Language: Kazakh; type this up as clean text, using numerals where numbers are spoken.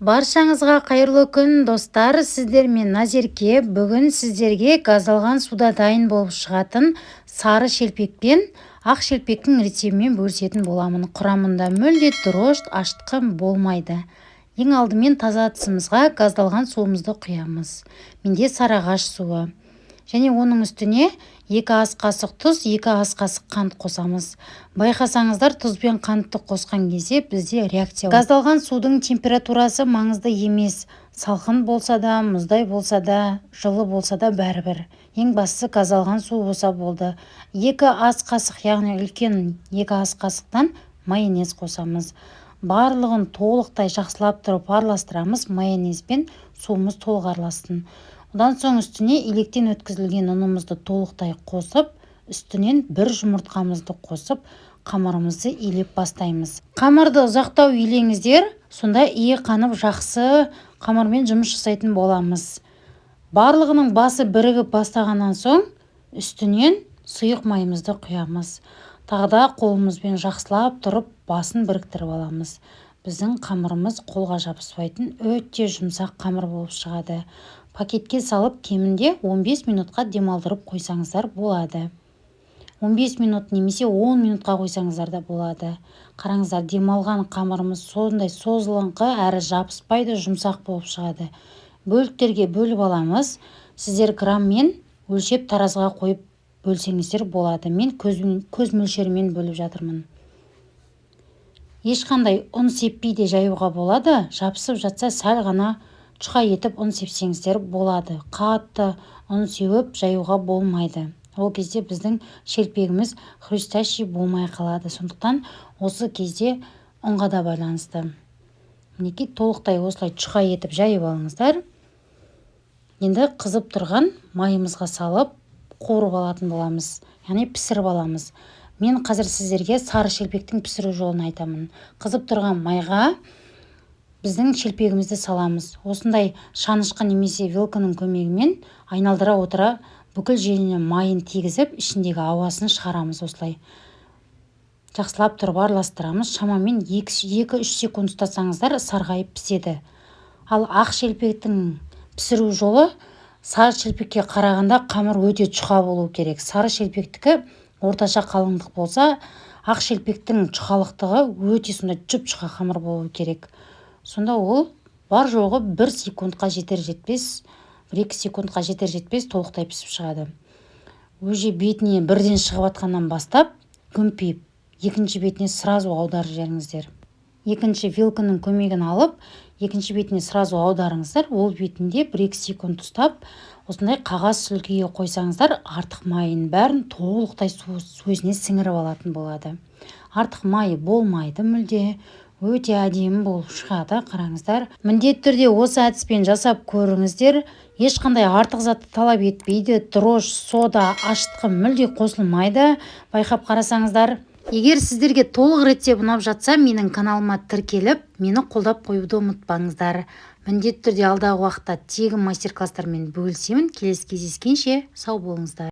Баршаңызға қайырлы күн достар, сіздермен Назерке. Бүгін сіздерге газдалған суда дайын болып шығатын сары шелпек пен ақ шелпектің рецептімен бөлісетін боламын. Құрамында мүлде дрожж, ашытқы болмайды. Ең алдымен таза ыдысымызға газдалған суымызды құямыз. Менде сарыағаш суы. Және оның үстіне 2 ас қасық тұз, 2 ас қасық қант қосамыз. Байқасаңыздар, тұз бен қантты қосқан кезде бізде реакция. Газдалған судың температурасы маңызды емес. Салқын болса да, мұздай болса да, жылы болса да бәрібір. Ең бастысы газдалған су болса болды. 2 ас қасық, яғни үлкен 2 ас қасықтан майонез қосамыз. Барлығын толықтай жақсылап тұрып араластырамыз. Майонез бен суымыз толық аралассын. Одан соң үстіне електен өткізілген ұнымызды толықтай қосып, үстінен 1 жұмыртқамызды қосып, қамырымызды илеп бастаймыз. Қамырды ұзақтау илеңіздер, сонда ие қанып жақсы қамырмен жұмыс жасайтын боламыз. Барлығының басы бірігіп бастағаннан соң, үстінен сұйық майымызды құямыз. Тағда қолымызбен жақсылап тұрып, басын біріктіріп аламыз. Біздің қамырымыз қолға жабыспайтын өте жұмсақ қамыр болып шығады. Пакетке салып кемінде 15 минутқа демалдырып қойсаңыздар болады. 15 минут немесе 10 минутқа қойсаңыздар да болады. Қараңыздар, демалған қамырымыз сондай созылыңқы әрі жабыспайды, жұмсақ болып шығады. Бөліктерге бөліп аламыз. Сіздер граммен өлшеп таразыға қойып бөлсеңіздер болады. Мен көз мөлшерімен бөліп жатырмын. Ешқандай ұн сеппей де жаюға болады. Жабысып жатса сәл ғана чұқа етіп ұн сепсеңіздер болады. Қатты ұн сеуіп жаюға болмайды. Ол кезде біздің шелпегіміз хрустящий болмай қалады. Сондықтан осы кезде ұнға да байланысты. Мінекей толықтай осылай чұқа етіп жайып алыңыздар. Енді қызып тұрған майымызға салып қуырып алатын боламыз. Яғни пісіріп аламыз. Мен қазір сіздерге сары шелпектің пісіру жолын айтамын. Қызып тұрған майға біздің шелпегімізді саламыз. Осындай шанышқы немесе вилканың көмегімен айналдыра отыра бүкіл желіне майын тигізіп, ішіндегі ауасын шығарамыз осылай. Жақсылап тұрып араластырамыз. Шамамен 2-3 секунд ұстасаңыздар сарғайып піседі. Ал ақ шелпектің пісіру жолы сары шелпекке қарағанда қамыр өте чұқа болу керек. Сары шелпектікі орташа қалыңдық болса, ақ шелпектің чұқалықтығы өте сондай жұп-жұқа қамыр болу керек. Сонда ол бар жоғы 1 секундқа жетер-жетпес, 1-2 секундқа жетер-жетпес толықтай пісіп шығады. Өже бетіне бірден шығып атқаннан бастап, көмпейіп, екінші бетіне сразу аударып жіберіңіздер. Екінші вилканың көмегін алып, екінші бетіне сразу аударыңыздар. Ол бетінде 1-2 секунд ұстап, осындай қағаз сүлгіге қойсаңыздар, артық майын бәрін толықтай өзіне сіңіріп алатын болады. Артық майы болмайды мүлде. Өте әдемі болып шығады, қараңыздар. Міндетті түрде осы әдіспен жасап көріңіздер. Ешқандай артық затты талап етпейді. Дрожж, сода, ашытқы мүлде қосылмайды. Байқап қарасаңыздар. Егер сіздерге толық рецепт ұнап жатса, менің каналыма тіркеліп, мені қолдап қоюды ұмытпаңыздар. Міндетті түрде алдағы уақытта тегін мастер-класстармен бөлісемін. Келесі кездескенше сау болыңыздар.